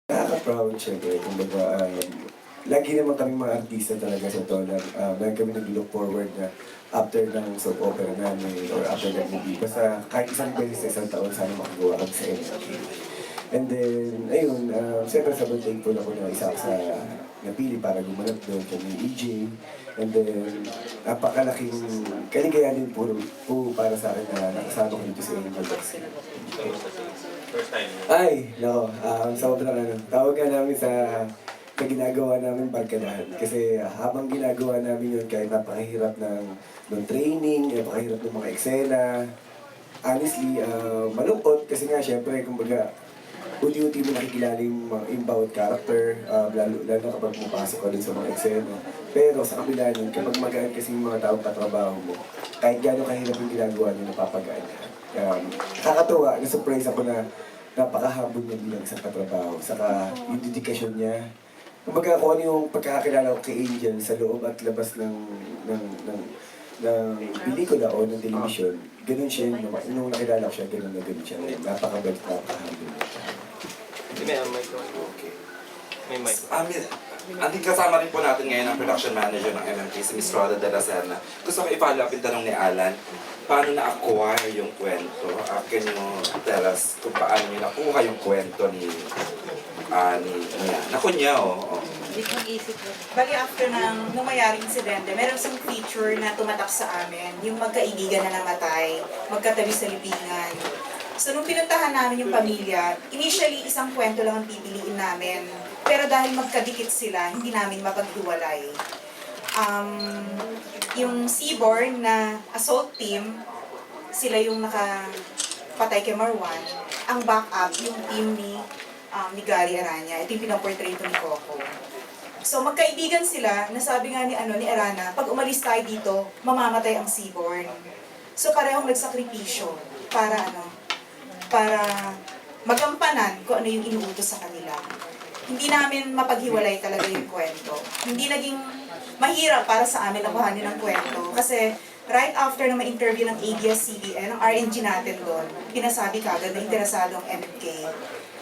Nakaka-proud syempre, kumbaga, lagi naman kaming mga artista talaga sa to na lagi kami nag-look forward na after ng soap opera namin or after ng movie. Basta kahit isang beses sa isang taon sana makagawa kami sa MLK. And then, ayun, siyempre sobrang thankful ako na isa ako sa napili para gumanap doon kami EJ. And then, napakalaking kaligayanin po para sa akin na nakasama ko dito sa Angel Taxi. First time. Ay, nako, sobrang tawag nga namin sa ginagawa namin barkadahan. Kasi habang ginagawa namin yun, kahit napakahirap ng training, napakahirap ng mga eksena, honestly, malungkot kasi nga syempre, kumbaga, unti-unti mo nakikilala yung bawat character, lalo kapag pumapasok ka dun sa mga eksena. Pero sa kabila nun, kapag magaan kasi yung mga taong katrabaho mo, kahit gano'ng kahirap yung ginagawa nyo, napapagaan ka. Nakakatuwa, na-surprise ako na napakahabol niya bilang isang katrabaho. Saka yung dedikasyon niya. Kumbaga kung ano yung pagkakakilala ko kay Angel sa loob at labas ng pelikula o ng television, ganun siya, nung nakilala ko siya, ganun na ganun siya. Napakabait, napakahabol niya. May mic. Okay. May mic. Anding kasama rin po natin ngayon ang production manager ng MMK, si Ms. Roda de la Serna. Gusto ko i-follow up yung tanong ni Alan. Paano na-acquire yung kwento? Can you tell us kung paano nyo nakuha yung kwento ni Naku niya, Hindi ko isip ko. Bali after nung mayari insidente, meron isang feature na tumatak sa amin, yung magkaibigan na namatay, magkatabi sa libingan. So nung pinuntahan namin yung pamilya, initially isang kwento lang ang pipiliin namin. Pero dahil magkadikit sila, hindi namin mapaghiwalay. Yung Seaborn na assault team, sila yung nakapatay kay Marwan. Ang backup, yung team ni Gary Arana. Ito yung pinaportray ni Coco. So magkaibigan sila, nasabi nga ni Arana, pag umalis tayo dito, mamamatay ang Seaborn. So parehong nagsakripisyo para magampanan kung ano yung inuutos sa kanila. Hindi namin mapaghiwalay talaga yung kwento. Hindi naging mahirap para sa amin na kuhanin ang kwento. Kasi right after na ma-interview ng ABS-CBN, ang RNG natin doon, pinasabi kagad na interesado ang MMK.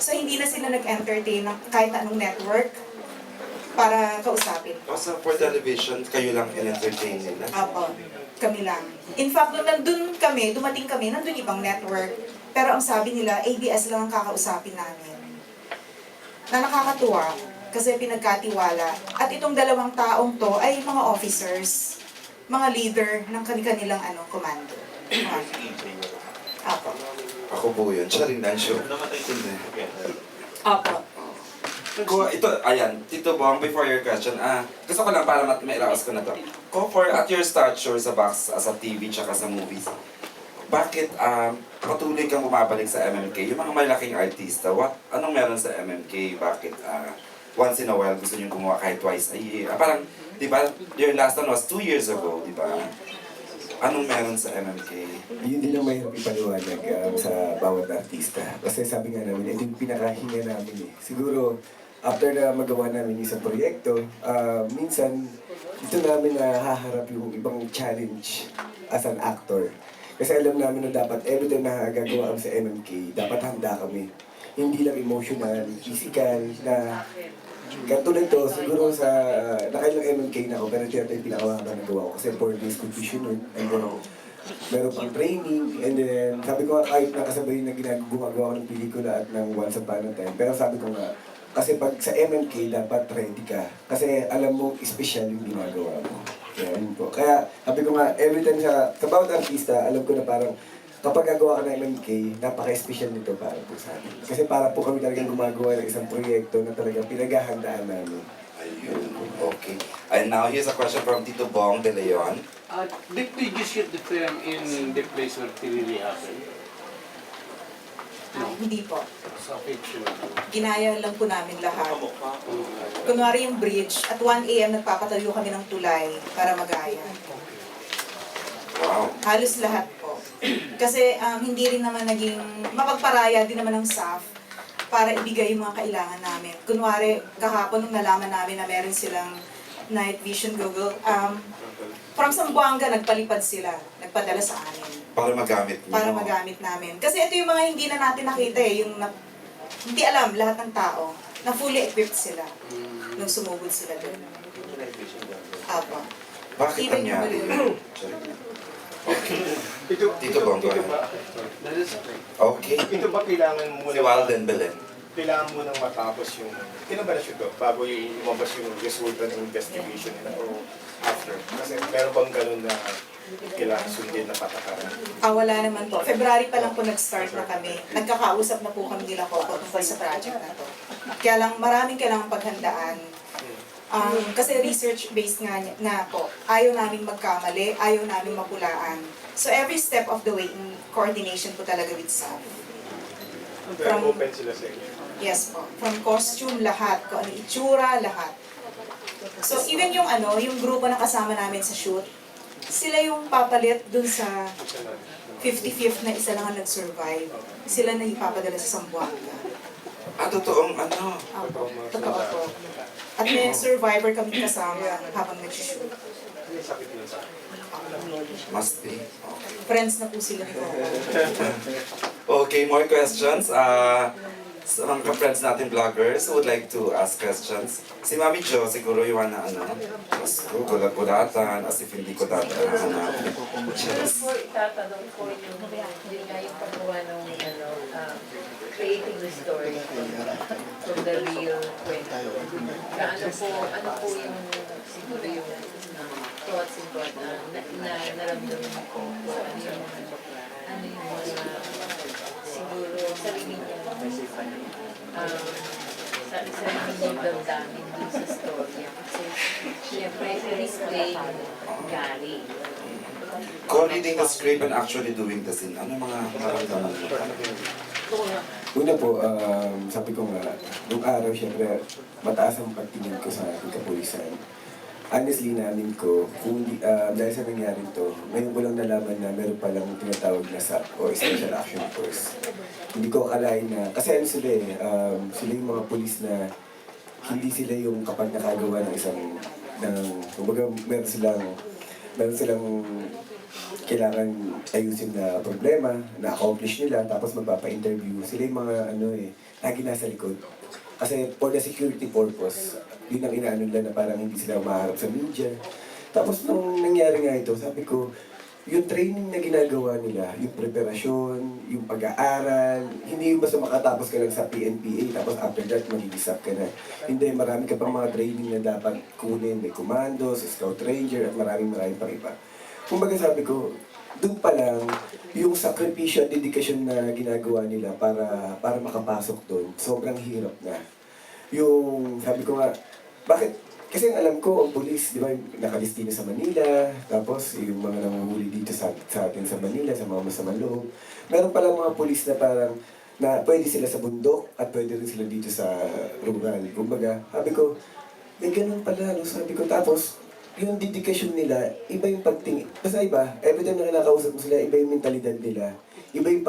So hindi na sila nag-entertain ng kahit anong network para kausapin. So for television, kayo lang in-entertain nila? Apo, kami lang. In fact, nung dumating kami, nandun ibang network. Pero ang sabi nila, ABS lang ang kakausapin namin. Na nakakatuwa kasi pinagkatiwala. At itong dalawang taong to ay mga officers, mga leader ng kanilang komando. Apo. Ako po yun. Siya rin lang siya. Namatay Hindi. Apo. Ito, ayan, Tito Bong, before your question, gusto ko lang para mairaos ko na to. At your stature sa box, sa TV, tsaka sa movies, bakit patuloy kang bumabalik sa MMK? Yung mga malaking artista, anong meron sa MMK? Bakit once in a while gusto nyo gumawa kahit twice a year? Parang, di ba, your last one was 2 years ago, di ba? Anong meron sa MMK? Yun din ang mahirap ipaliwanag sa bawat artista. Kasi sabi nga namin, ito yung pinakahinga namin eh. Siguro, after na magawa namin isang proyekto, minsan, dito namin nahaharap yung ibang challenge as an actor. Kasi alam namin na dapat every time na gagawa kami sa MMK, dapat handa kami. Hindi lang emotional, physical, na katulad to, siguro sa nakailang MMK na ako, pero ito yung pinakawang na nagawa ko kasi 4 days competition nun. And then, meron pang training, and then sabi ko nga kahit nakasabay na gumagawa ko ng pelikula at ng Once Upon a Time, pero sabi ko nga, kasi pag sa MMK, dapat ready ka. Kasi alam mo, special yung ginagawa mo. Kaya sabi ko nga, every time sa bawat artista, alam ko na parang kapag gagawa ka ng MMK, napaka-special nito para po sa amin. Kasi para po kami talagang gumagawa ng isang proyekto na talagang pinaghahandaan namin. Ayun, okay. And now, here's a question from Tito Bong de Leon. Did you shoot the film in the place where it really happened? Hindi po. Sa fiction. Ginaya lang po namin lahat. Kunwari yung bridge, at 1 AM nagpapatayo kami ng tulay para magaya. Wow. Halos lahat po. Kasi hindi rin naman naging mapagparaya din naman ng staff para ibigay yung mga kailangan namin. Kunwari, kahapon nung nalaman namin na meron silang night vision Google, from Zamboanga nagpalipad sila, nagpadala sa amin. Para magamit niyo. Para magamit namin. Kasi ito yung mga hindi na natin nakita eh, hindi alam lahat ng tao. na fully equipped sila nung sumugod sila doon. Apo. Bakit Even yung nangyari? balloon. Tito Bong, go ahead. Okay. Ito ba kailangan mo Si Walden Belen. kailangan mo nang matapos yung, kailan ba na-shoot to? Bago yung lumabas yung resulta ng investigation nila o after? Kasi meron bang ganun na kailangan sundin na patakaran? Wala naman po. February pa lang po nag-start na kami. Nagkakausap na po kami nila po tungkol sa project na to. Kaya lang maraming kailangang paghandaan. Kasi research-based nga po. Ayaw namin magkamali, ayaw namin mapulaan. So every step of the way, in coordination po talaga with SAF. Pero open sila sa inyo. Yes po. From costume, lahat. Kung ano itsura, lahat. So even yung yung grupo na kasama namin sa shoot, sila yung papalit dun sa 55th na isa lang ang nag-survive. Sila na ipapadala sa Zamboanga. Totoong ano? Totoo po. At may survivor kami kasama habang nag-shoot. Sakit nun sa Must be. Okay. Friends na po sila ni Coco. Okay, more questions. Sa mga friends natin vloggers who would like to ask questions. Si Mami Jo, siguro yung mas gulat-gulatan as if hindi ko tatahanap. Yes. Itatanong ko yung paggawa ng creating the story from the real kwento. Ano po yung siguro yung thoughts and what na naramdaman ko ano yung mga siguro sarili niya sarili niyang damdamin dun sa story. Kasi syempre display Gary. Co-reading the script and actually doing the scene. Ano mga naramdaman mo? Una po, sabi ko nga, nung araw, syempre, mataas ang pagtingin ko sa ating kapulisan. Honestly, namin ko, kung dahil sa nangyari to, ngayon ko lang nalaman na meron palang tinatawag na SAP o Special Action Force. Hindi ko akalain na, kasi ano sila sila yung mga pulis na hindi sila yung kapag nakagawa ng isang, kumbaga meron silang kailangan ayusin na problema, na-accomplish nila, tapos magpapa-interview. Sila yung mga lagi nasa likod. Kasi for the security purpose, yun ang inaano nila na parang hindi sila umaharap sa media. Tapos nung nangyari nga ito, sabi ko, yung training na ginagawa nila, yung preparasyon, yung pag-aaral, hindi yung basta makatapos ka lang sa PNPA, tapos after that, mag-isap ka na. Hindi, marami ka pang mga training na dapat kunin. May commandos, scout ranger, at maraming pang iba. Kumbaga sabi ko, doon pa lang, yung sakripisyo at dedikasyon na ginagawa nila para makapasok doon, sobrang hirap na. Yung, sabi ko nga, bakit? Kasi ang alam ko, ang polis, di ba, nakalistino sa Manila, tapos yung mga nanguhuli dito sa atin sa Manila, sa mga masamang loob. Meron palang mga polis na parang, na pwede sila sa bundok at pwede rin sila dito sa rural. Kumbaga, sabi ko, may ganun pala, no? Sabi ko, tapos, yung dedikasyon nila, iba yung pagtingin. Basta iba, every time na nakakausap mo sila, iba yung mentalidad nila. Iba yung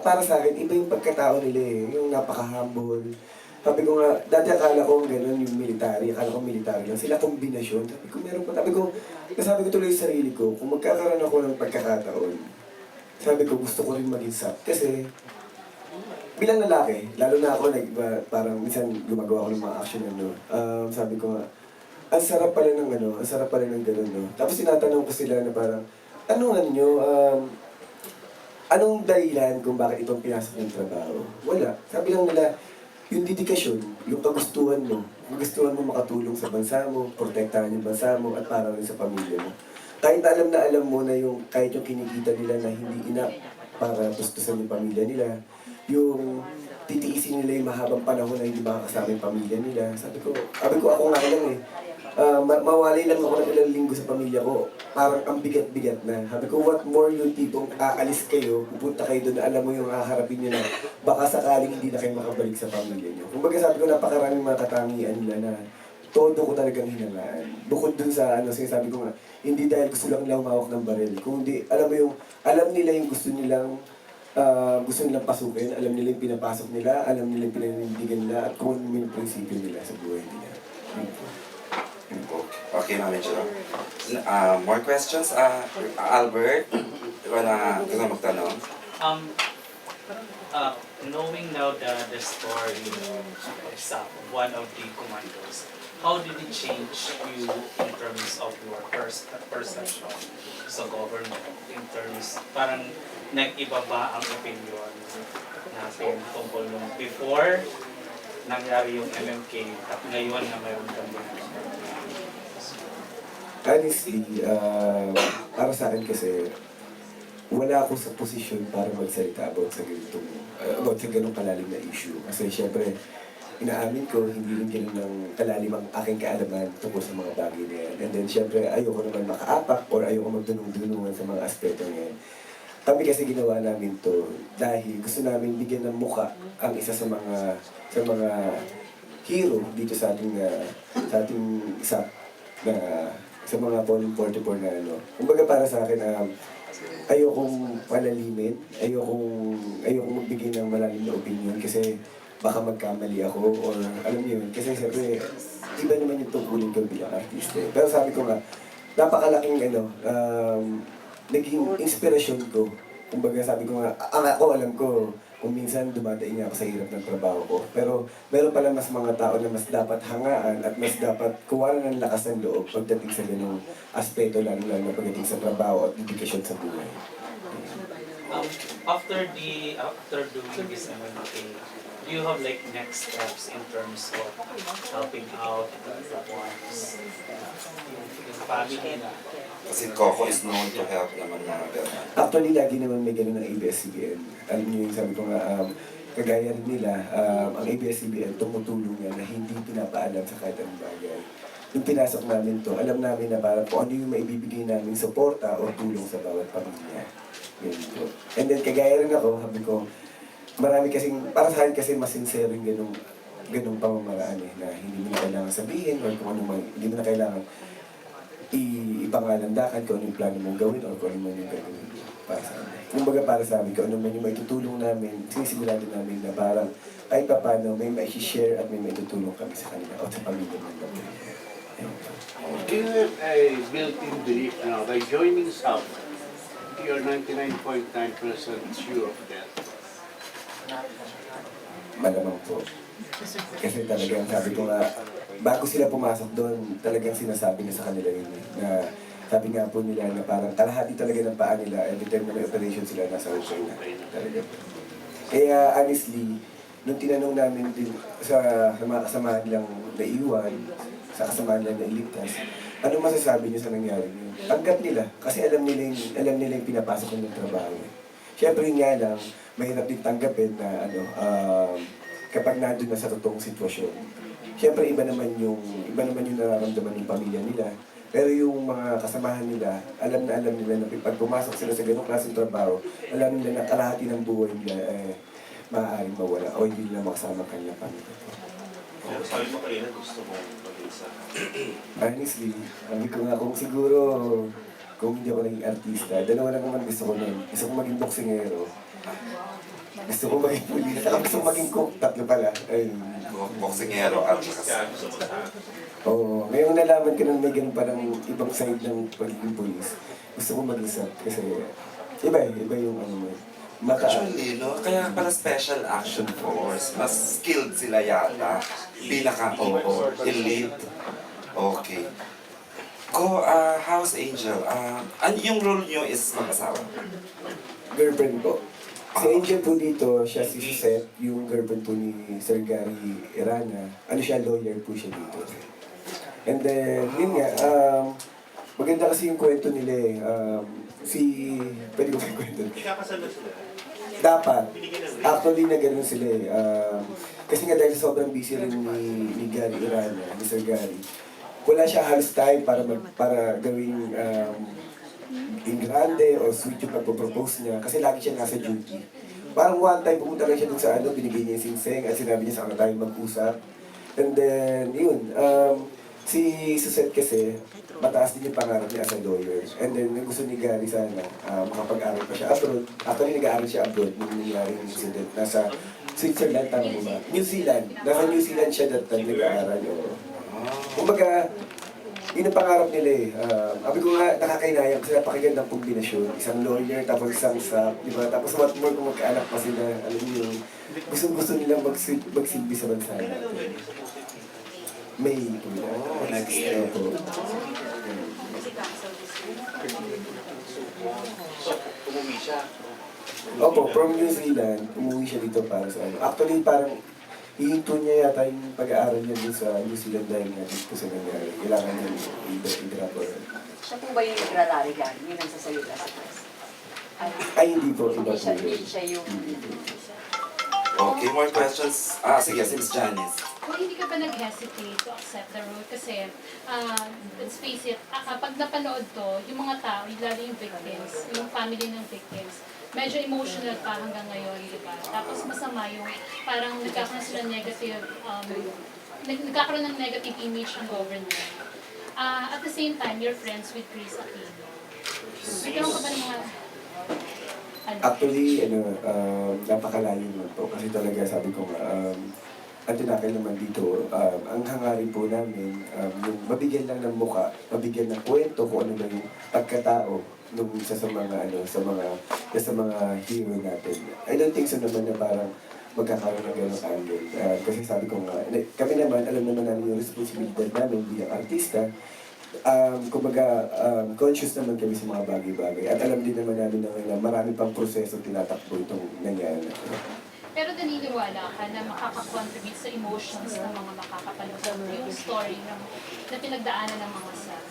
para sa akin, iba yung pagkatao nila yung napaka-humble. Sabi ko nga, dati akala ko gano'n yung military, akala ko military lang. Sila kombinasyon. Sabi ko, meron pa. Sabi ko tuloy sa sarili ko, kung magkakaroon ako ng pagkakataon, sabi ko, gusto ko rin maging SAP. Kasi, bilang lalaki, lalo na ako, parang minsan gumagawa ko ng mga action, sabi ko nga, ang sarap pala ng gano'n, no? Tapos tinatanong ko sila na parang, anong dahilan kung bakit itong pinasok ng trabaho? Wala. Sabi lang nila, yung dedikasyon, yung kagustuhan mo makatulong sa bansa mo, protektahan yung bansa mo, at para rin sa pamilya mo. Kahit alam mo na kahit yung kinikita nila na hindi enough para tustusan yung pamilya nila, yung titiisin nila yung mahabang panahon na hindi makakasama yung pamilya nila. Sabi ko ako nga lang mawalay lang ako ng ilang linggo sa pamilya ko. Parang ang bigat-bigat na. Sabi ko, what more yung tipong aalis kayo, pupunta kayo doon na alam mo yung haharapin nyo na baka sakaling hindi na kayo makabalik sa pamilya nyo. Kumbaga sabi ko, napakaraming mga katangian nila na todo ko talagang hinangaan. Bukod dun sa sinasabi ko nga, hindi dahil gusto lang nila humawak ng baril. Kundi, alam nila yung gusto nilang pasukin, alam nila yung pinapasok nila, alam nila yung pinanindigan nila, at kung ano yung prinsipyo nila sa buhay nila. Okay, Mami Jo. More questions? Albert, gusto magtanong? Knowing now the story of Sam, one of the commandos, how did it change you in terms of your perception sa government? In terms, parang nag-iba ba ang opinion natin tungkol nung before nangyari yung MMK at ngayon na mayroon kami? Honestly, para sa akin kasi, wala ako sa posisyon para magsalita about sa ganung kalalim na issue. Kasi syempre, inaamin ko, hindi rin ganun ng kalalim ang aking kaalaman tungkol sa mga bagay na yan. And then syempre, ayoko naman makaapak or ayoko magdunong-dunungan sa mga aspeto na yan. Kami kasi ginawa namin to dahil gusto namin bigyan ng muka ang isa sa mga hero dito sa ating isa na sa mga Polling 44 na ano. Kumbaga para sa akin, ayokong palalimin, ayokong magbigay ng malalim na opinion kasi baka magkamali ako or alam niyo yun. Kasi siyempre, iba naman yung tungkulin ko bilang artista. Pero sabi ko nga, napakalaking naging inspirasyon ko. Kumbaga sabi ko nga, ako alam ko, kung minsan dumadaing ako sa hirap ng trabaho ko. Pero meron pala mas mga tao na mas dapat hangaan at mas dapat kuwanan ng lakas ng loob pagdating sa ganung aspeto lalo na pagdating sa trabaho at dedikasyon sa buhay. After doing this MMK, do you have like next steps in terms of helping out the ones, yung family na? Kasi Coco is known to help naman mga ganun. Actually, lagi naman may ganun ng ABS-CBN. Alam niyo yung sabi ko nga, kagaya rin nila, ang ABS-CBN tumutulong yan na hindi pinapaalam sa kahit anong bagay. Yung pinasok namin to, alam namin na parang kung ano yung maibibigay namin suporta o tulong sa bawat pamilya. Yun po. And then kagaya rin ako, sabi ko, marami kasing, para sa akin kasi mas sincere yung ganung pamamaraan na hindi mo na kailangan sabihin or kung ano hindi mo na kailangan ipangalandakan kung ano yung plano mong gawin o kung ano man yung gagawin para sa amin. Kumbaga para sa amin, kung ano man yung maitutulong namin, sinisigurado namin na parang kahit pa paano may mai-share at may maitutulong kami sa kanila o sa pamilya ng namin. Do you have a built-in belief now by joining SAP, you're 99.9% sure of that? Malamang po. Kasi talagang sabi ko nga, bago sila pumasok doon, talagang sinasabi na sa kanila yun na sabi nga po nila na parang kalahati talaga ng paa nila every time na may operation sila nasa okay na. Talaga po. Kaya honestly, nung tinanong namin din sa mga kasamahan nilang naiwan, sa kasamahan nilang nailigtas, ano masasabi niyo sa nangyari niyo? Tanggap nila kasi alam nila yung pinapasok ng trabaho. Siyempre nga lang, mahirap din tanggapin na kapag nandun na sa totoong sitwasyon. Siyempre iba naman yung nararamdaman ng pamilya nila. Pero yung mga kasamahan nila, alam nila na pag pumasok sila sa ganong klaseng trabaho, alam nila na kalahati ng buhay nila maaaring mawala o hindi nila makasama kanilang pamilya. Pero sabi mo kanina gusto mo mag-isa. Honestly, sabi ko nga kung siguro kung hindi ako naging artista, dalawa lang naman gusto ko nun. Gusto ko maging boksingero. Gusto ko maging pulis. Saka gusto ko maging cook. Tatlo pala. Ayun. Boksingero at Kaya gusto mo sa Oo. Ngayong nalaman ko na may ganun parang ibang side ng pagiging pulis. Gusto ko mag-isa. Kasi iba yung ano mo. Actually, no? Kaya pala Special Action Force. Mas skilled sila yata. Elite. Okay. House Angel, yung role nyo is mag-asawa? Girlfriend po. Si Angel po dito, siya si Seth, yung girlfriend po ni Sir Gary Irana. Lawyer po siya dito. And then, yun nga, maganda kasi yung kwento nila eh. Pwede ko ba yung kwento? ikakasal na sila. Dapat. Actually, na ganun sila eh. Kasi nga dahil sobrang busy rin ni Gary Irana, ni Sir Gary, wala siya halos time para gawing in grande o sweet yung pagpo-propose niya kasi lagi siya nasa duty. Parang one time pumunta lang siya dun sa binigay niya yung singseng at sinabi niya sa tayo mag-usap. And then, yun, si Suzette kasi, mataas din yung pangarap niya as a lawyer. And then, gusto ni Gary sana, makapag-aral pa siya abroad. Actually, nag-aaral siya abroad nung nangyari yung incident. Nasa Switzerland, tama mo ba? New Zealand. Nasa New Zealand siya that time nag-aaral. Kumbaga, yun ang pangarap nila eh. Sabi ko nga, nakakainayang kasi napakagandang kombinasyon. Isang lawyer, tapos isang SAP, di ba? Tapos what more kung magkaanak pa sila, alam niyo yun. Gusto nilang magsilbi sa bansa natin. May po na. Next year po. So, umuwi siya. Opo, from New Zealand, umuwi siya dito para sa ano. Actually, parang hihinto niya yata yung pag-aaral niya dun sa New Zealand dahil nga dito sa nangyari. Kailangan niya i-drop or... Siya po ba yung nagrarally lang? Yun ang sasalita sa press? Ay, hindi po. Iba po yun. Hindi siya yung... Okay, more questions? Sige, si Miss Janice. Kung hindi ka pa nag-hesitate to accept the role kasi, let's face it, pag napanood to, yung mga tao, lalo yung victims, yung family ng victims, medyo emotional pa hanggang ngayon, di ba? Tapos masama yung parang nagkakaroon sila negative, nagkakaroon ng negative image ng government. At the same time, you're friends with Chris Aquino. Nagkaroon ka ba ng mga... Actually, napakalayo naman po. Kasi talaga sabi ko nga, ang tinakay naman dito, ang hangarin po namin, yung mabigyan lang ng muka, mabigyan ng kwento kung ano ba yung pagkatao nung isa sa mga hero natin. I don't think so naman na parang magkakaroon ng gano'ng angle. Kasi sabi ko nga, kami naman, alam naman namin yung responsibilidad namin bilang artista. Kumbaga, conscious naman kami sa mga bagay-bagay. At alam din naman namin na marami pang proseso tinatakbo itong nangyari. Pero naniniwala ka na makaka-contribute sa emotions ng mga makakapanood yung story na pinagdaanan ng mga staff?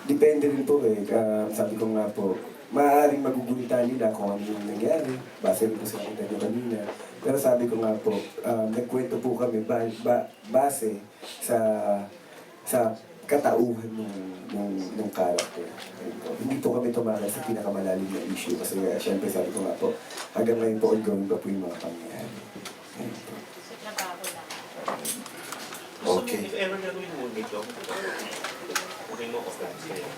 Depende rin po eh. Sabi ko nga po, maaaring magugulitan nila kung ano yung nangyari. Base rin po sa kita nyo kanina. Pero sabi ko nga po, nagkwento po kami base sa katauhan ng character. Hindi po kami tumagal sa pinakamalalim na issue kasi syempre sabi ko nga po, hanggang ngayon po ongoing pa po yung mga pangyayari. So, trabaho lang. Okay. If ever gagawin mo nito, okay mo ako kayo.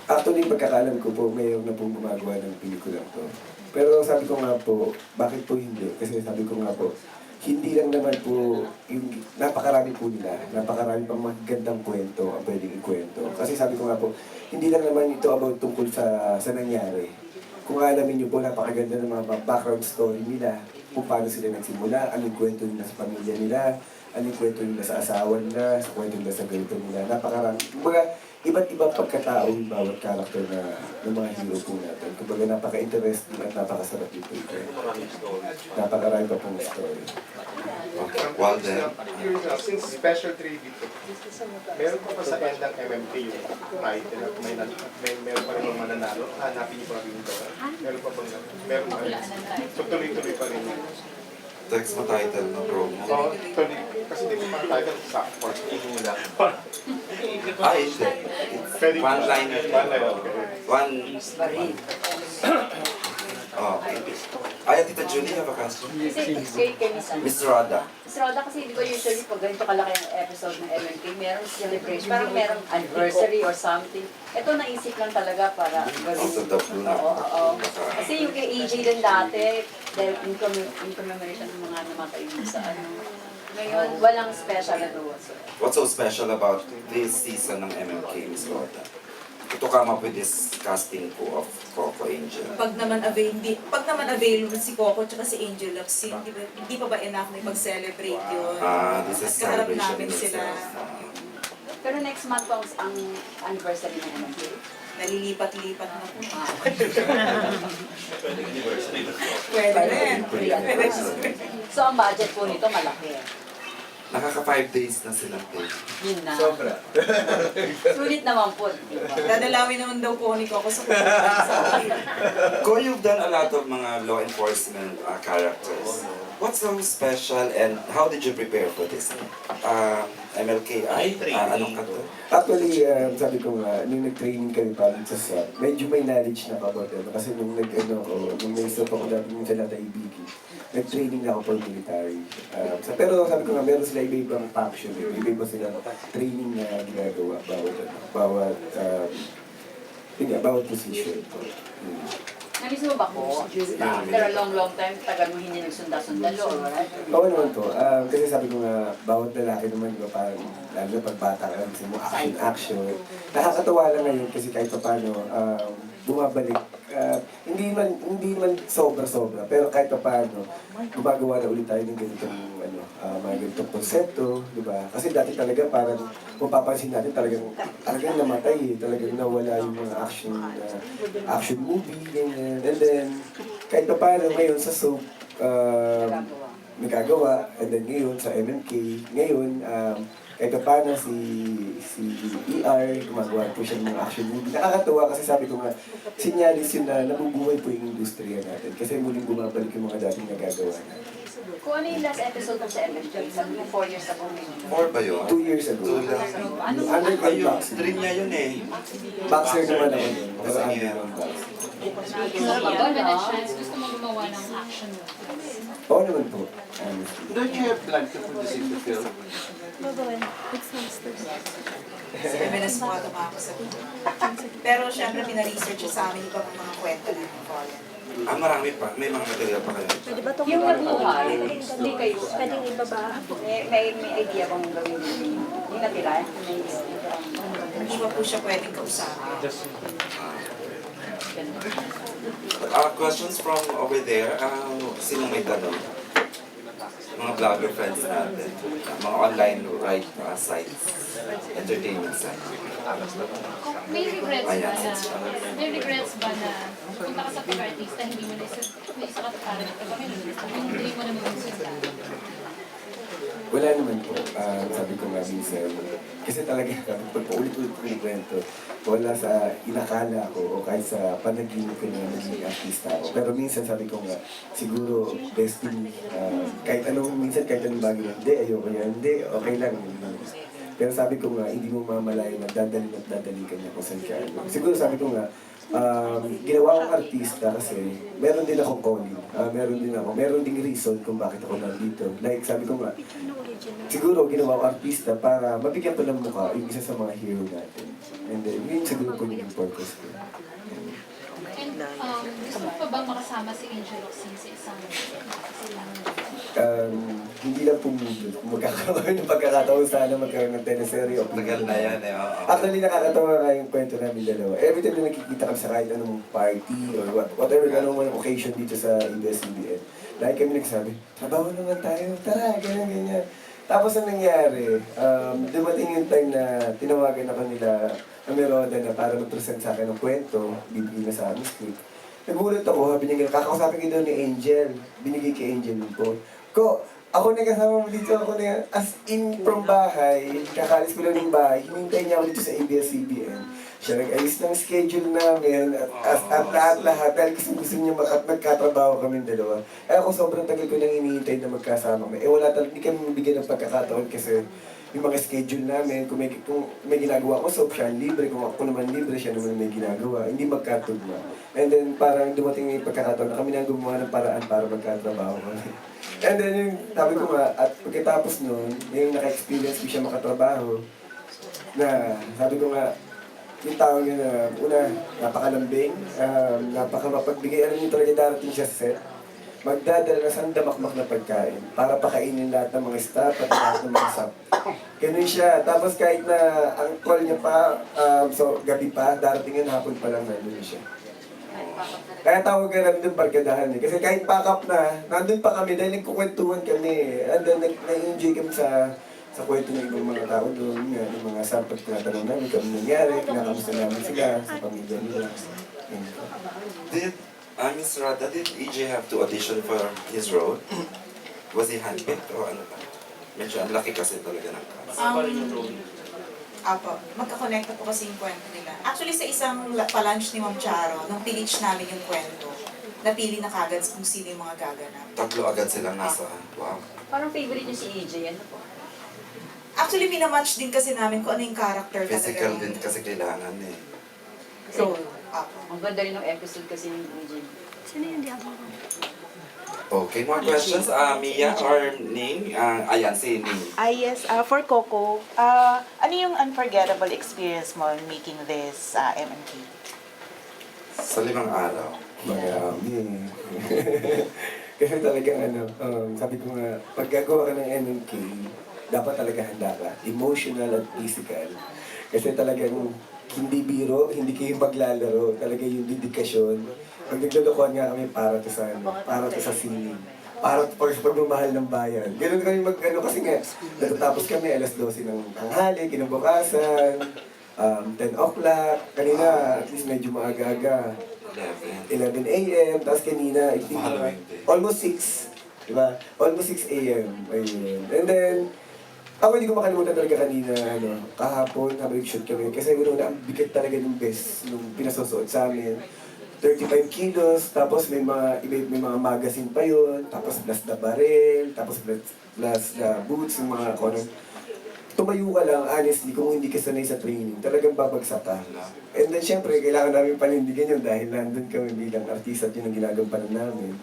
Actually, pagkakalam ko po, mayroon na pong gumagawa ng pelikula to. Pero sabi ko nga po, bakit po hindi? Kasi sabi ko nga po, hindi lang naman po, yung napakarami po nila, napakarami pang magandang kwento ang pwedeng ikwento. Kasi sabi ko nga po, hindi lang naman ito about tungkol sa nangyari. Kung alamin niyo po, napakaganda ng mga background story nila, kung paano sila nagsimula, anong kwento nila sa pamilya nila, anong kwento nila sa asawa nila, sa kwento nila sa ganito nila, napakarami. Kumbaga, iba't ibang pagkatao yung bawat character ng mga hero po natin. Kumbaga, napaka-interesting at napakasarap dito ito. Maraming story. Napakarami pa pong story. Okay. Walden. Since special trade dito, meron pa sa end ng MMK yung title at meron pa rin mga mananalo. Hanapin niyo pa rin ito. Meron pa bang meron pa rin. So tuloy-tuloy pa rin. Text mo title ng promo. So, tuloy. Kasi di ko mga title sa for Ihula. Hindi. Pwede One-liner. One line. Okay. Ay, Tita Julie, have a question? Kasi kay Miss Roda. Miss Roda, kasi di ba usually pag ganito kalaki ang episode ng MMK, merong celebration, parang merong anniversary or something. Ito naisip lang talaga para gawin. Out of the blue na. Oo. Kasi yung kay AJ din dati, dahil in commemoration ng mga namatay mo sa ano. Ngayon, walang special na whatsoever. What's so special about this season ng MMK, Miss Roda? To come up with this casting po of Coco Angel. Pag naman available si Coco at si Angel Locsin, hindi pa ba enough na ipag-celebrate yun? This is At kaharap celebration namin in sila. itself. Pero next month ang anniversary ng MMK. Nalilipat-lipat na po. Pwede anniversary na. Pwede rin. So ang budget po nito malaki. Nakaka 5 days na silang tape. Yun na. Sobra. Sulit naman po, di ba? Dadalawin naman daw po ni Coco sa Ko, you've done a lot of mga law enforcement characters. What's so special and how did you prepare for this? MLK, anong ka to? Actually, sabi ko nga, nung nag-training kami parang sa SAP, medyo may knowledge na about it. Kasi nung nung naisip ako dati yung sa Ibigi, nag-training na ako for military. Pero sabi ko nga, meron sila iba-ibang faction, iba-iba sila training na ginagawa, bawat position. Namiss mo ba ko? After a long time, tagal mo hindi nagsunda-sundalo, or what? Oo naman po. Kasi sabi ko nga, bawat lalaki naman, di ba, parang, lalo na pag bata ka, gusto mo action. Nakakatawa lang ngayon kasi kahit pa paano, bumabalik. Hindi man sobra-sobra, pero kahit pa paano, gumagawa na ulit tayo ng ganitong, mga ganitong konsepto, di ba? Kasi dati talaga parang, kung papansin natin, talagang namatay eh. Talagang nawala yung mga action movie, ganyan. And then, kahit pa paano ngayon sa soap, nagagawa, and then ngayon sa MMK, ngayon, kahit pa paano si ER, gumagawa po siya ng mga action movie. Nakakatuwa kasi sabi ko nga, sinyalis yun na nabubuhay po yung industriya natin. Kasi muling bumabalik yung mga dating nagagawa natin. Kung ano yung last episode mo sa MMK, sabi mo 4 years ago. 4 ba yun? 2 years ago. 2 lang. Underground Ayun, boxing. dream niya yun eh. Boxer naman ako yun. Pero Boxing underground boxing. Ikaw na na chance, gusto mo gumawa ng action movies. Oo naman po. Don't you have plan to put this into film? Feminist mo ito mga kasabihin. Pero syempre, pina-research sa amin ibang mga kwento na yung Colin. Marami pa. May mga material pa kayo. Yung nagbuhay, hindi kayo. Pwedeng ibaba. May idea bang gawin nyo? Yung natira? Hindi pa po siya pwedeng kausapin. Questions from over there. Sino may tanong? Mga vlogger friends natin. Mga online sites. Entertainment sites. May regrets ba na punta ka sa pag-artista, hindi mo na isa katuparan ng trabaho, hindi mo na mag-sunda? Wala naman po. Sabi ko nga minsan, kasi talaga pag paulit-ulit ko yung kwento, wala sa inakala ko o kahit sa panaginip ko na maging artista ako. Pero minsan sabi ko nga, siguro destiny, kahit anong bagay na, hindi, ayoko yan, hindi, okay lang. Pero sabi ko nga, hindi mo mamalayan na dadali ka niya kung saan ka. Siguro sabi ko nga, ginawa akong artista kasi meron din akong calling. Meron ding reason kung bakit ako nandito. Like sabi ko nga, siguro ginawa akong artista para mabigyan ko ng mukha yung isa sa mga hero natin. And then, yun siguro po yung purpose ko. And gusto mo pa bang makasama si Angel Locsin sa isang Hindi lang po movie. Kung magkakaroon ng pagkakataon, sana magkaroon ng teleserye o Tagal na yan eh. Oo. Actually, nakakatawa nga yung kwento namin dalawa. Every time na nakikita kami sa kahit anong party or whatever, anong occasion dito sa ABS-CBN, lagi kami nagsabi, trabaho naman tayo, tara, ganyan. Tapos ang nangyari, dumating yung time na tinawagan ako nila Ameroda na para mag-present sa akin ng kwento, bibigyan na sa amin script. Nagulat ako, binigyan, kakakausapin ko doon ni Angel, binigay kay Angel yung po. Ako na kasama mo dito, ako na as in from bahay, kakalis ko lang ng bahay, hinintay niya ako dito sa ABS-CBN. Siya nag-ayos ng schedule namin at lahat-lahat dahil gusto niya magkatrabaho kami dalawa. Ako sobrang tagal ko nang hinihintay na magkasama kami. Wala talaga, hindi kami mabigyan ng pagkakataon kasi yung mga schedule namin, kung may ginagawa ko, so siya libre, kung ako naman libre, siya naman may ginagawa, hindi magkatugma. And then parang dumating yung pagkakataon na kami na gumawa ng paraan para magkatrabaho kami. And then yung sabi ko nga, at pagkatapos nun, yung naka-experience ko siya makatrabaho, na sabi ko nga, yung tao niya na, una, napakalambing, napakamapagbigay, alam niyo talaga darating siya sa set, magdadala na sandamakmak na pagkain para pakainin lahat ng mga staff at lahat ng mga sub. Ganun siya. Tapos kahit na ang call niya pa, so gabi pa, darating yun, hapon pa lang nandun siya. Kaya tawag ka namin doon barkadahan eh. Kasi kahit pack up na, nandun pa kami dahil nagkukwentuhan kami. And then na-enjoy kami sa kwento ng ibang mga tao doon. Yung mga sapat tinatanong namin kung ano nangyari, kinakamusta namin sila sa pamilya nila. Miss Rada, did EJ have to audition for his role? Was he handpicked o ano ba? Medyo ang laki kasi talaga ng cast. Apo, magkakonekta po kasi yung kwento nila. Actually, sa isang palunch ni Ma'am Charo, nung pinitch namin yung kwento, napili na kagad kung sino yung mga gaganap. 3 agad silang nasa, wow. Parang favorite niyo si EJ, ano po? Actually, minamatch din kasi namin kung ano yung character talaga. Physical din kasi kailangan eh. So, apo. Ang ganda rin ng episode kasi ni EJ. Sino yung diabo ko? Okay, more questions? Mia or Ning? Ayan, si Ning. Yes, for Coco, ano yung unforgettable experience mo in making this MMK? Sa 5 araw. Marami. Kasi talagang sabi ko nga, pag gagawa ka ng MMK, dapat talaga handa ka. Emotional at physical. Kasi talagang hindi biro, hindi kayo maglalaro. Talaga yung dedikasyon. Pag naglulukuhan nga kami para to sa, para to sa sining. Para for pagmamahal ng bayan. Ganun kami kasi nga, natatapos kami alas 12 ng tanghali, kinabukasan, 10 o'clock. Kanina, at least medyo maaga-aga. 11 a.m. Tapos kanina, I think, almost 6. Diba? Almost 6 a.m. Ayun. And then, ako hindi ko makalimutan talaga kanina, kahapon, habang shoot kami. Kasi ang bigat talaga ng best nung pinasusuot sa amin. 35 kilos, tapos may mga magazine pa yun, tapos plus the barrel, tapos plus the boots, yung mga kono. Tumayo ka lang, honestly, kung hindi ka sanay sa training, talagang babagsak ka. And then, syempre, kailangan namin panindigan yun dahil nandun kami bilang artista at yun ang ginagampanan namin.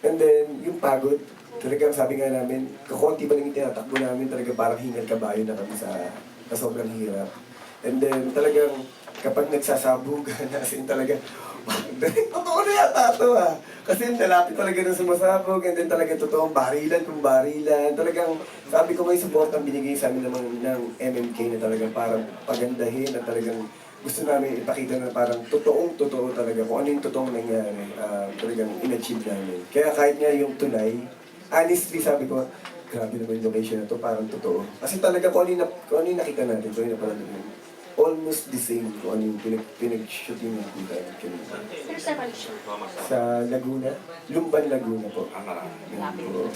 And then, yung pagod, talagang sabi nga namin, kakunti pa lang yung tinatakbo namin, talaga parang hingal kabayo na kami sa sobrang hirap. And then, talagang, kapag nagsasabugan, as in talaga, totoo na yata ito Kasi nalapit talaga ng sumasabog, and then talaga totoong barilan kung barilan. Talagang, sabi ko may support ang binigay sa amin ng MMK na talagang parang pagandahin at talagang gusto namin ipakita na parang totoo talaga kung ano yung totoong nangyari. Talagang in-achieve namin. Kaya kahit nga yung tulay, honestly sabi ko, grabe naman yung location na to, parang totoo. Kasi talaga kung ano yung nakita natin, kung ano yung napalala natin, almost the same kung ano yung pinag-shooting natin sa Laguna. Lumban, Laguna po. Yan po.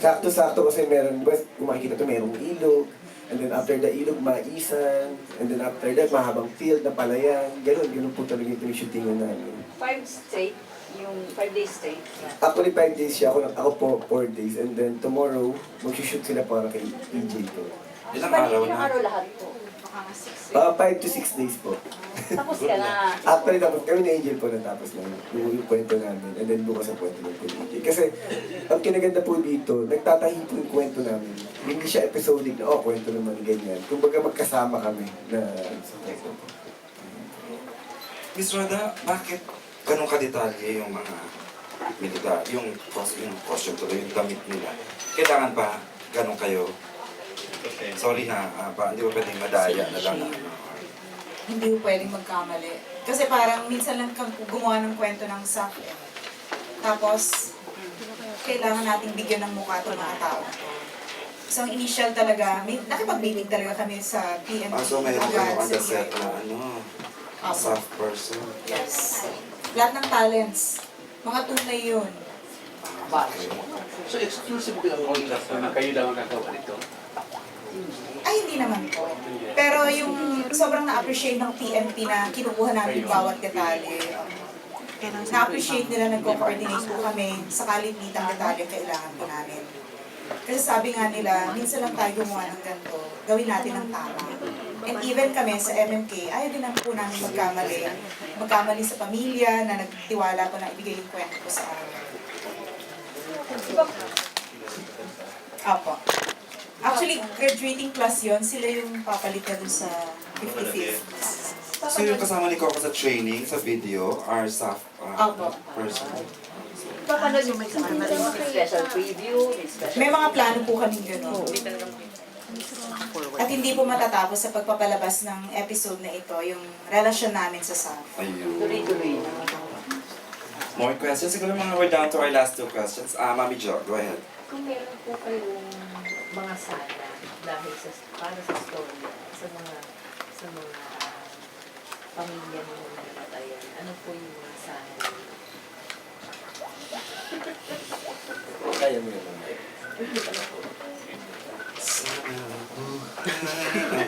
Sakto-sakto kasi meron, kung makikita to, merong ilog. And then after the ilog, maisan. And then after that, mahabang field na palayan. Ganun po talaga yung pinag-shootingan namin. 5 straight, yung 5 days straight. Actually, 5 days siya. Ako po 4 days. And then tomorrow, mag-shoot sila para kay EJ po. Ilang araw Ilang na? araw lahat po? 5 to 6 days po. Tapos ka na. Actually, tapos kami ni Angel po natapos na yung kwento namin. And then bukas ang kwento ng po ni EJ. Kasi, ang kinaganda po dito, nagtatahi po yung kwento namin. Hindi siya episodic na, kwento naman ganyan. Kumbaga magkasama kami na sa kwento po. Miss Roda, bakit ganun ka-detalye yung mga militar, yung costume tuloy, yung damit nila? Kailangan pa ganun kayo? Sorry na, hindi ba pwedeng madaya na lang? Hindi ko pwedeng magkamali. Kasi parang minsan lang kang gumawa ng kwento ng SAF. Tapos, kailangan nating bigyan ng mukha itong mga tao. So, ang initial talaga, nakipag-meeting talaga kami sa PMP. So mayroon kayo on the set na soft person? Yes. Lahat ng talents. Mga tunay yun. So exclusive yung contract na kayo lang ang gagawa nito? Ay, hindi naman po. Pero yung sobrang na-appreciate ng PMP na kinukuha namin bawat detalye. Na-appreciate nila, nag-coordinate po kami sa kalipitang detalye kailangan po namin. Kasi sabi nga nila, minsan lang tayo gumawa ng ganito, gawin natin ng tama. And even kami sa MMK, ayaw din po namin magkamali. Magkamali sa pamilya na nagtiwala po na ibigay yung kwento ko sa amin. Opo. Actually, graduating class yon, sila yung papalit na dun sa 55th. So yung kasama ni Coco sa training, sa video, are soft person? Papanood yung may special preview, may special... May mga plano po kami gano'n. At hindi po matatapos sa pagpapalabas ng episode na ito, yung relasyon namin sa Sam. Ayun. Tuloy-tuloy na. More questions? Siguro we're down to our last 2 questions. Mami Jo, go ahead. Kung meron po kayong mga sana dahil para sa story, sa mga pamilya ng mga namatayan, ano po yung mga sana? Kaya mo yun.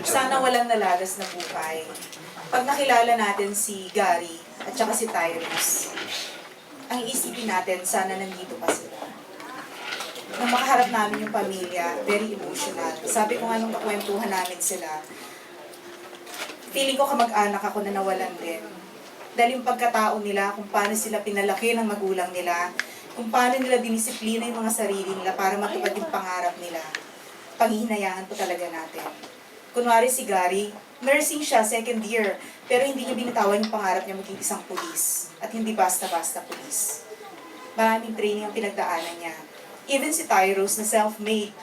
Sana walang nalagas na buhay. Pag nakilala natin si Gary at saka si Tyrus, ang iisipin natin, sana nandito pa sila. Nung makaharap namin yung pamilya, very emotional. Sabi ko nga nung kakwentuhan namin sila, feeling ko kamag-anak ako na nawalan din. Dahil yung pagkatao nila, kung paano sila pinalaki ng magulang nila, kung paano nila dinisiplina yung mga sarili nila para matupad yung pangarap nila, panghihinayaan po talaga natin. Kunwari si Gary, nursing siya, second year, pero hindi niya binitawan yung pangarap niya maging isang pulis. At hindi basta-basta pulis. Maraming training ang pinagdaanan niya. Even si Tyrus na self-made,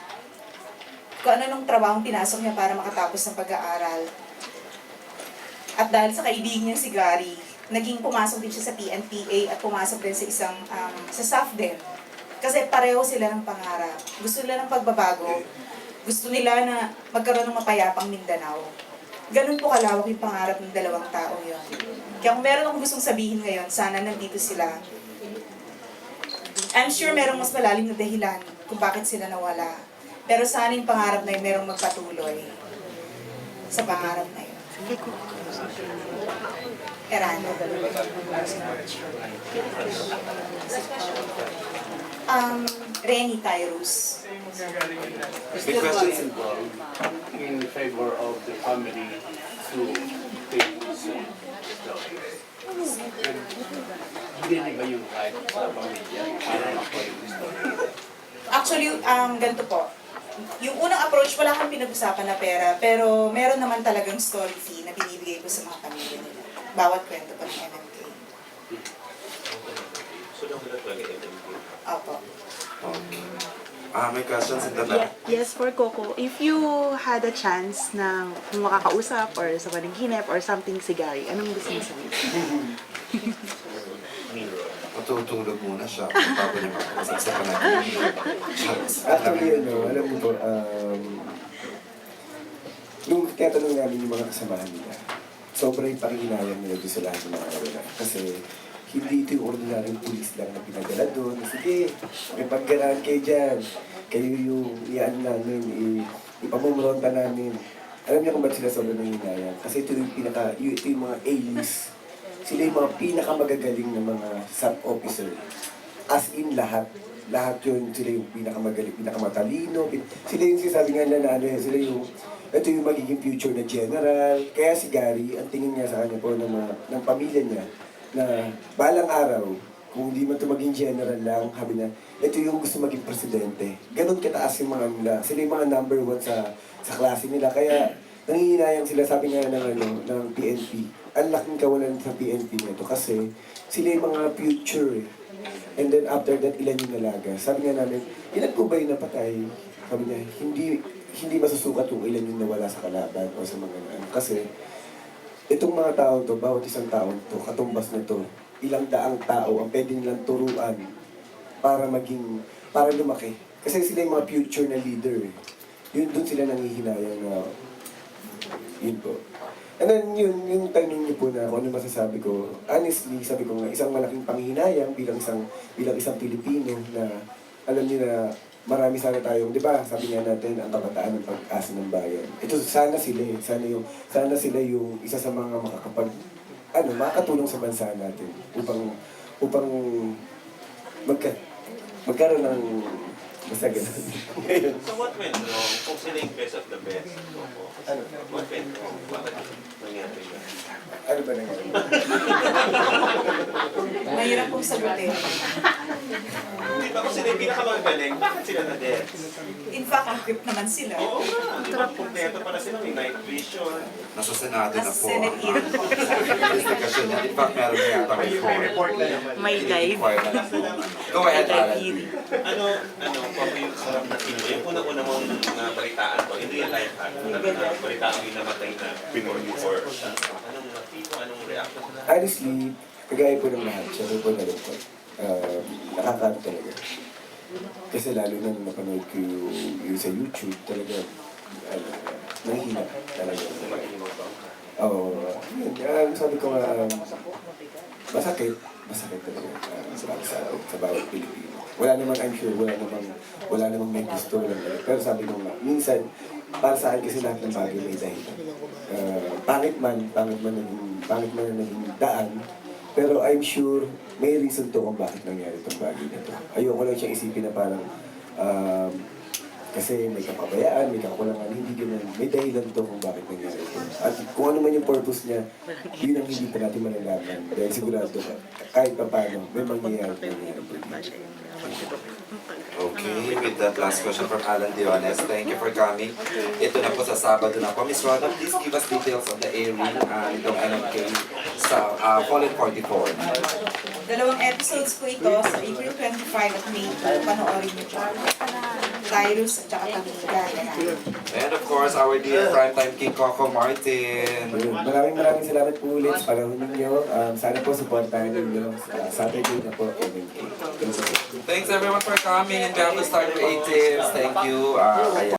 kung ano nung trabaho pinasok niya para makatapos ng pag-aaral. At dahil sa kaibigan niya si Gary, naging pumasok din siya sa PNPA at pumasok din sa isang, sa SAF din. Kasi pareho sila ng pangarap. Gusto nila ng pagbabago. Gusto nila na magkaroon ng mapayapang Mindanao. Ganun po kalawak yung pangarap ng dalawang tao yun. Kaya kung meron akong gustong sabihin ngayon, sana nandito sila. I'm sure merong mas malalim na dahilan kung bakit sila nawala. Pero sana yung pangarap na yun merong magpatuloy sa pangarap na yun. Erano. Renny Tyrus. Is there money involved in favor of the family to take this story? Hindi ba yung right sa pamilya para makuha yung story? Actually, ganito po. Yung unang approach, wala kang pinag-usapan na pera, pero meron naman talagang story fee na binibigay ko sa mga pamilya nila. Bawat kwento po ng MMK. So, lang wala talaga MMK. Opo. Okay. May questions in the back? Yes, for Coco, if you had a chance na kung makakausap or sa panaginip or something si Gary, anong gusto mo sabihin? Matutulog muna siya. Bago niya makapasok sa panaginip. Actually, alam mo po, nung tinatanong namin yung mga kasamahan nila, sobrang pakihinayang nila doon sa lahat ng mga nawala. Kasi hindi ito yung ordinaryong pulis lang na pinadala doon. Sige, may paggaraan kayo dyan. Kayo yung iyan namin, ipamumuronta namin. Alam niyo kung ba't sila sobrang nanginayang? Kasi ito yung ito yung mga A-list. Sila yung mga pinakamagagaling na mga sub-officer. As in lahat. Lahat yun, sila yung pinakamagaling, pinakamatalino. Sila yung sinasabi nga na sila yung, ito yung magiging future na general. Kaya si Gary, ang tingin niya sa kanya po ng pamilya niya, na balang araw, kung hindi man ito maging general lang, sabi niya, ito yung gusto maging presidente. Ganon kataas yung mga nila. Sila yung mga number 1 sa klase nila. Kaya nangihinayang sila, sabi nga ng PNP. Ang laking kawalan sa PNP nito kasi sila yung mga future. And then after that, ilan yung nalaga. Sabi nga namin, ilan po ba yung napatay? Sabi niya, hindi masusukat yung ilan yung nawala sa kalaban o sa mga kasi itong mga tao to, bawat isang tao to, katumbas na to, ilang daang tao ang pwede nilang turuan para lumaki. Kasi sila yung mga future na leader. Yun, doon sila nangihinayang na, yun po. And then yung tanong niyo po na kung ano masasabi ko, honestly, sabi ko nga, isang malaking panghihinayang bilang isang Pilipino na alam niyo na marami sana tayong, di ba, sabi nga natin, ang kabataan ng pag-asa ng bayan. Ito, sana sila yung isa sa mga makakatulong sa bansa natin upang magkaroon ng basta ganun. So what went wrong? Kung sila yung best of the best, what went wrong? Bakit nangyari yun? Ano ba nangyari? Mahirap pong sagutin. Di ba kung sila yung pinakamagaling, bakit sila na-dead? In fact, equipped naman sila. Oo nga, di ba kompleto pala sila, may night vision. Nasa Senado na Nasa po. Senate hearing po. Investigation niya. In fact, meron na yata report na naman. May live. Go ahead, Alan. Kung yung sarap na sino, yung unang-una mong nabalitaan ko, in real life, nabalitaan mo yung namatay na before siya. Anong reaction? Honestly, kagaya po ng lahat, syempre po nalungkot. Nakakaano talaga. Kasi lalo na nung napanood ko yung sa YouTube, talaga, nahihina talaga. Oo. Yun, sabi ko nga, masakit talaga sa bawat Pilipino. Wala naman, I'm sure, wala namang may gusto. Pero sabi ko nga, minsan, para sa akin kasi lahat ng bagay may dahilan. Pangit man na naging daan, pero I'm sure may reason to kung bakit nangyari itong bagay na to. Ayoko lang siyang isipin na parang Kasi may kapabayaan, may kakulangan, hindi ganun. May dahilan to kung bakit nangyari ito. At kung ano man yung purpose niya, yun ang hindi pa natin malalaman. Dahil sigurado ka, kahit pa paano, may mangyayari po dito. Okay, with that last question from Alan Diones, thank you for coming. Ito na po sa Sabado na po. Miss Rhoda, please give us details of the airing itong MMK sa Fallen 44. Dalawang episodes po ito sa April 25 at May 2. Panoorin niyo po. Tyrus at saka Tamiga. And of course, our dear primetime king Coco Martin. Maraming salamat po ulit sa panahon ninyo. Sana po supportahan ninyo sa Saturday na po. MMK. Thanks everyone for coming and behalf of Star Creatives. Thank you. Ayan.